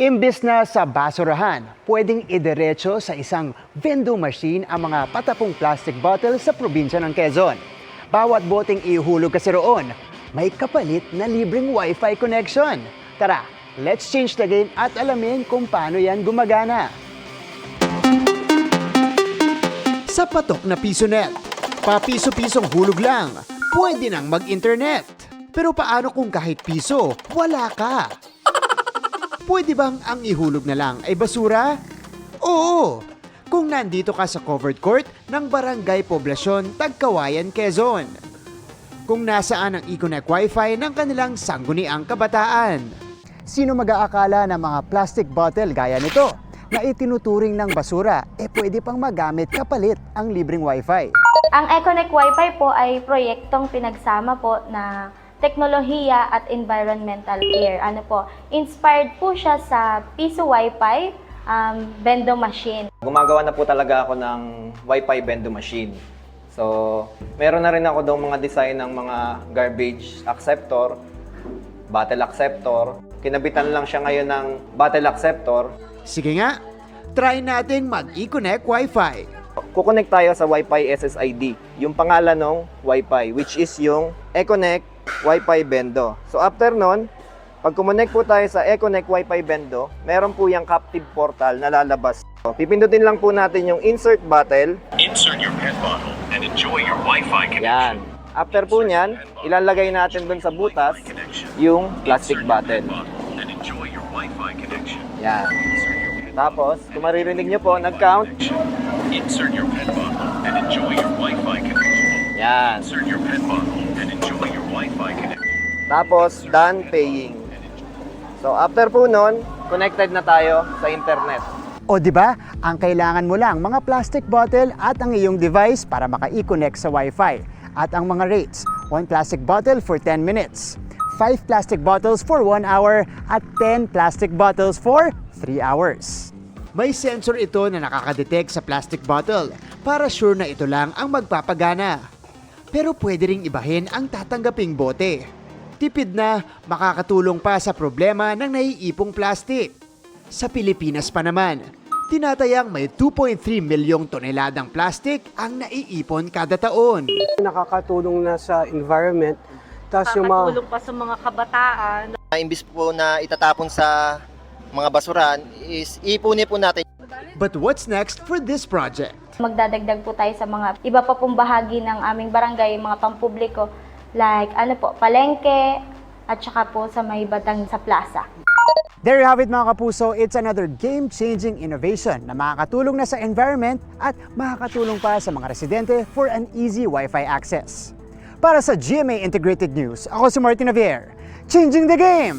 Imbis na sa basurahan, pwedeng idiretso sa isang vending machine ang mga patapong plastic bottle sa probinsya ng Quezon. Bawat boteng ihulog kasi roon, may kapalit na libreng Wi-Fi connection. Tara, let's change the game at alamin kung paano yan gumagana. Sa patok na PisoNet, papiso-pisong hulog lang, pwede nang mag-internet. Pero paano kung kahit piso, wala ka? Pwede bang ang ihulog na lang ay basura? Oo! Kung nandito ka sa covered court ng Barangay Poblasyon, Tagkawayan, Quezon. Kung nasaan ang Econnect Wi-Fi ng kanilang sangguniang kabataan. Sino mag-aakala na mga plastic bottle gaya nito na itinuturing ng basura, pwede pang magamit kapalit ang libreng Wi-Fi? Ang Econnect Wi-Fi po ay proyektong pinagsama po na teknolohiya at environmental care. Inspired po siya sa Piso Wi-Fi vending machine. Gumagawa na po talaga ako ng Wi-Fi vending machine. So, meron na rin ako daw mga design ng mga garbage acceptor, bottle acceptor. Kinabitan lang siya ngayon ng bottle acceptor. Sige nga, try nating mag-Econnect Wi-Fi. Kukonect tayo sa Wi-Fi SSID, yung pangalan ng Wi-Fi, which is yung Econnect Wi-Fi Bendo. So after nun, pag kumonect po tayo sa Econnect Wi-Fi Bendo, meron po yung captive portal na lalabas. So, pipindutin lang po natin yung insert bottle. Insert your pet bottle and enjoy your Wi-Fi connection. Yan. After po nyan, ilalagay natin dun sa butas yung plastic bottle. And enjoy your Wi-Fi connection. Yan. Tapos, kung maririnig nyo po, nag-count. Insert your pet bottle and enjoy your Wi-Fi connection. Yan. Insert your pet bottle and enjoy your Wi-Fi connection. Tapos, done paying. So, after po nun, connected na tayo sa internet. O di ba? Ang kailangan mo lang mga plastic bottle at ang iyong device para maka-connect sa Wi-Fi. At ang mga rates, 1 plastic bottle for 10 minutes, 5 plastic bottles for 1 hour, at 10 plastic bottles for 3 hours. May sensor ito na nakakadetect sa plastic bottle para sure na ito lang ang magpapagana. Pero pwede ring ibahin ang tatanggaping bote. Tipid na, makakatulong pa sa problema ng naiipong plastic. Sa Pilipinas pa naman, tinatayang may 2.3 milyong toneladang plastic ang naiipon kada taon. Nakakatulong na sa environment. Tapos yung mga Nakakatulong pa sa mga kabataan. Imbis po na itatapon sa mga basuran, is ipunin po natin. But what's next for this project? Magdadagdag po tayo sa mga iba pa pong bahagi ng aming barangay, mga pampubliko, like palengke, at saka po sa may batang sa plaza. There you have it mga kapuso, it's another game-changing innovation na makakatulong na sa environment at makakatulong pa sa mga residente for an easy Wi-Fi access. Para sa GMA Integrated News, ako si Martin Javier, changing the game!